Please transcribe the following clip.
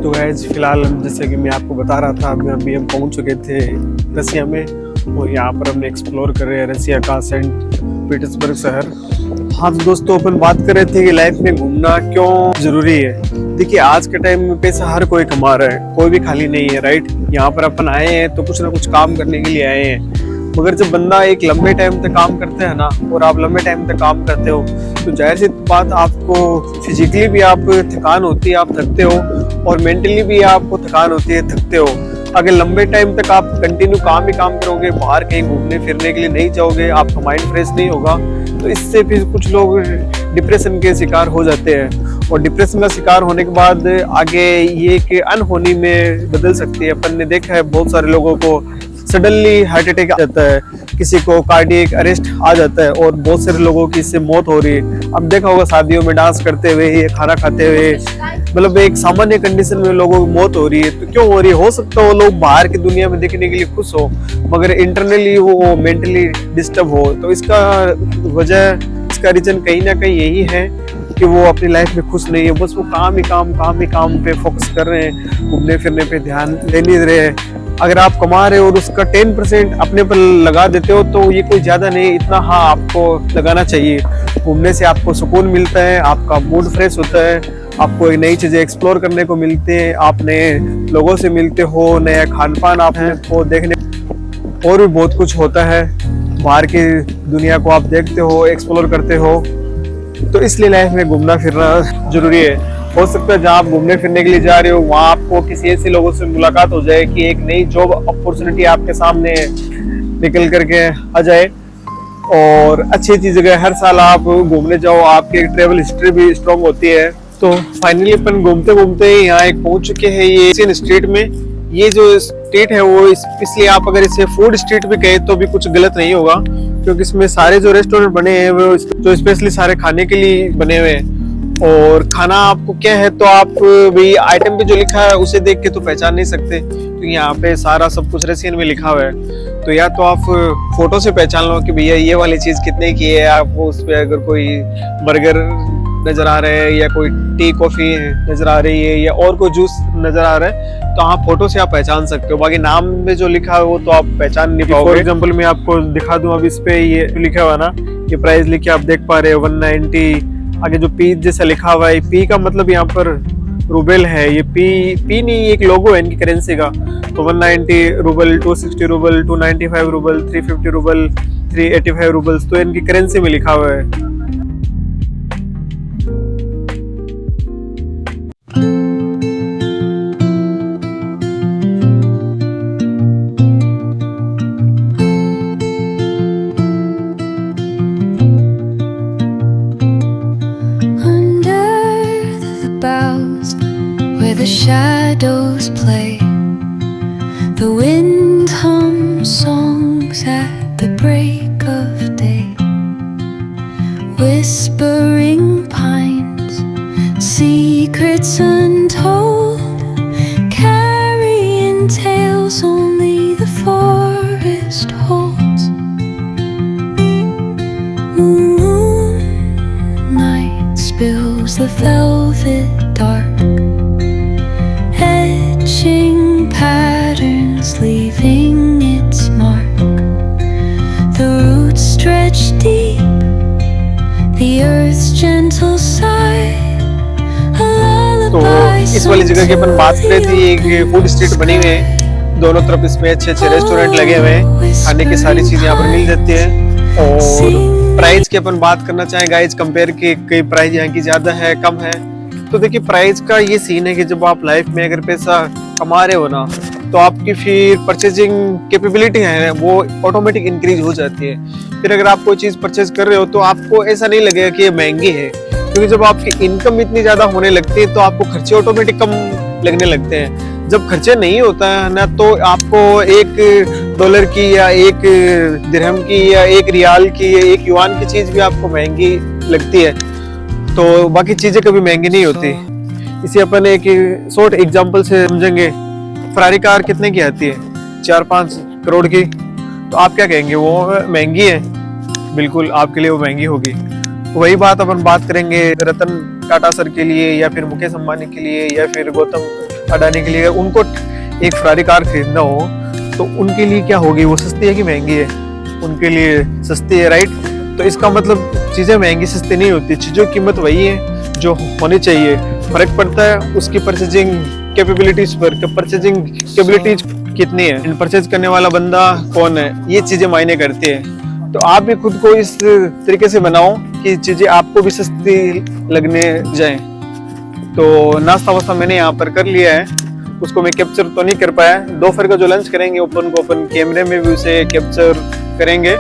तो गाइस फिलहाल जैसे कि मैं आपको बता रहा था अभी हम पहुंच चुके थे रसिया में और यहाँ पर हमने एक्सप्लोर कर रहे हैं रसिया का सेंट पीटर्सबर्ग शहर। हाँ तो दोस्तों अपन बात कर रहे थे कि लाइफ में घूमना क्यों जरूरी है। देखिए आज के टाइम में पैसा हर कोई कमा रहा है, कोई भी खाली नहीं है, राइट। यहाँ पर अपन आए हैं तो कुछ ना कुछ काम करने के लिए आए हैं, मगर जब बंदा एक लंबे टाइम तक काम करते हैं ना, और आप लंबे टाइम तक काम करते हो तो जाहिर सी बात आपको फिजिकली भी आप थकान होती है, आप थकते हो, और मेंटली भी आपको थकान होती है, थकते हो। अगर लंबे टाइम तक आप कंटिन्यू काम ही काम करोगे, बाहर कहीं घूमने फिरने के लिए नहीं जाओगे, आपका माइंड फ्रेश नहीं होगा, तो इससे फिर कुछ लोग डिप्रेशन के शिकार हो जाते हैं, और डिप्रेशन का शिकार होने के बाद आगे ये कि अनहोनी में बदल सकती है। अपन ने देखा है बहुत सारे लोगों को सडनली हार्ट अटैक आ जाता है, किसी को कार्डियक अरेस्ट आ जाता है, और बहुत सारे लोगों की इससे मौत हो रही है। अब देखा होगा शादियों में डांस करते हुए या खाना खाते हुए, मतलब एक सामान्य कंडीशन में लोगों की मौत हो रही है। तो क्यों हो रही है? हो सकता है वो लोग बाहर की दुनिया में देखने के लिए खुश हो, मगर इंटरनली वो मेंटली डिस्टर्ब हो। तो इसका वजह, इसका रीजन कहीं ना कहीं यही है कि वो अपनी लाइफ में खुश नहीं है, बस वो काम ही काम पे फोकस कर रहे हैं, घूमने फिरने पे ध्यान दे नहीं रहे हैं। अगर आप कमा रहे हो और उसका 10% अपने पर लगा देते हो तो ये कोई ज्यादा नहीं, इतना हाँ आपको लगाना चाहिए। घूमने से आपको सुकून मिलता है, आपका मूड फ्रेश होता है, आपको नई चीजें एक्सप्लोर करने को मिलती है, आप नए लोगों से मिलते हो, नया खान पान आपको देखने, और भी बहुत कुछ होता है। बाहर की दुनिया को आप देखते हो, एक्सप्लोर करते हो, तो इसलिए लाइफ में घूमना फिरना जरूरी है। हो सकता है जहाँ आप घूमने फिरने के लिए जा रहे हो वहाँ आपको किसी ऐसे लोगों से मुलाकात हो जाए कि एक नई जॉब अपॉर्चुनिटी आपके सामने निकल करके आ जाए, और अच्छी अच्छी जगह हर साल आप घूमने जाओ, आपकी ट्रेवल हिस्ट्री भी स्ट्रॉन्ग होती है। तो फाइनली अपन घूमते घूमते यहाँ एक पहुंच चुके हैं ये एशियन स्ट्रीट में। ये जो स्ट्रीट है वो इसलिए आप अगर इसे फूड स्ट्रीट भी कहे तो भी कुछ गलत नहीं होगा, क्योंकि इसमें सारे जो रेस्टोरेंट बने हैं वो जो स्पेशली सारे खाने के लिए बने हुए हैं। और खाना आपको क्या है तो आप भी आइटम पे जो लिखा है उसे देख के तो पहचान नहीं सकते, क्योंकि यहाँ पे सारा सब कुछ रशियन में लिखा हुआ है। तो या तो आप फोटो से पहचान लो कि भैया ये वाली चीज कितने की है, आपको उस पर अगर कोई बर्गर नजर आ रहा है या कोई टी कॉफी नजर आ रही है या और कोई जूस नजर आ रहा है तो आप फोटो से आप पहचान सकते हो। बाकी नाम में जो लिखा है वो तो आप पहचान नहीं पाओगे। फॉर एग्जांपल मैं आपको दिखा दूं, अब इस पे ये लिखा हुआ ना, ये प्राइस लिखे आप देख पा रहे हो 190। आगे जो पी जैसा लिखा हुआ है, पी का मतलब यहाँ पर रूबल है, ये पी नहीं, एक लोगो है इनकी करेंसी का। तो 190 rouble, 260 rouble, 295 rouble, 350 rouble, 385 roubles, तो इनकी करेंसी में लिखा हुआ है। The shadows play, the wind hums songs at the break of day, whispering pines, secrets untold, carrying tales only the forest holds. Moonlight spills the velvet dark, patterns leaving its mark. The roots stretch deep, the earth's gentle sigh, a lullaby. तो इस वाली जगह की अपन बात करें थी, एक food street बनी हुई है, दोनों तरफ इसमें अच्छे अच्छे रेस्टोरेंट लगे हुए हैं, खाने की सारी चीजें यहाँ पर मिल जाती है। और प्राइस की अपन बात करना चाहें गाइस, कंपेयर के कई प्राइस यहाँ की ज्यादा है कम है। तो देखिए प्राइस का ये सीन है कि जब आप लाइफ में अगर पैसा कमा रहे हो ना, तो आपकी फिर परचेजिंग कैपेबिलिटी है वो ऑटोमेटिक इंक्रीज हो जाती है। फिर अगर आप कोई चीज परचेज कर रहे हो तो आपको ऐसा नहीं लगेगा कि ये महंगी है, क्योंकि जब आपकी इनकम इतनी ज्यादा होने लगती है तो आपको खर्चे ऑटोमेटिक कम लगने लगते हैं। जब खर्चे नहीं होता है ना तो आपको $1 की या 1 दिरहम की या 1 रियाल की या 1 युआन की चीज भी आपको महंगी लगती है, तो बाकी चीजें कभी महंगी नहीं होती। इसे अपन एक शॉर्ट एग्जांपल से समझेंगे। फरारी कार कितने की आती है? 4-5 करोड़ की। तो आप क्या कहेंगे, वो महंगी है? बिल्कुल आपके लिए वो महंगी होगी। वही बात अपन बात करेंगे रतन टाटा सर के लिए, या फिर मुकेश अंबानी के लिए, या फिर गौतम अडानी के लिए उनको एक फरारी कार खरीदना हो तो उनके लिए क्या होगी, वो सस्ती है कि महंगी है? उनके लिए सस्ती है, राइट। तो इसका मतलब चीज़ें महंगी सस्ती नहीं होती, चीज़ों की कीमत वही है जो होनी चाहिए। फर्क पड़ता है उसकी परचेजिंग कैपेबिलिटीज पर, परचेजिंग कैपेबिलिटीज कितनी है, परचेज करने वाला बंदा कौन है, ये चीज़ें मायने करती है। तो आप भी खुद को इस तरीके से बनाओ कि चीज़ें आपको भी सस्ती लगने जाएं। तो नाश्ता वास्ता मैंने यहाँ पर कर लिया है, उसको मैं कैप्चर तो नहीं कर पाया। दोपहर का जो लंच करेंगे ओपन कैमरे में भी उसे कैप्चर करेंगे।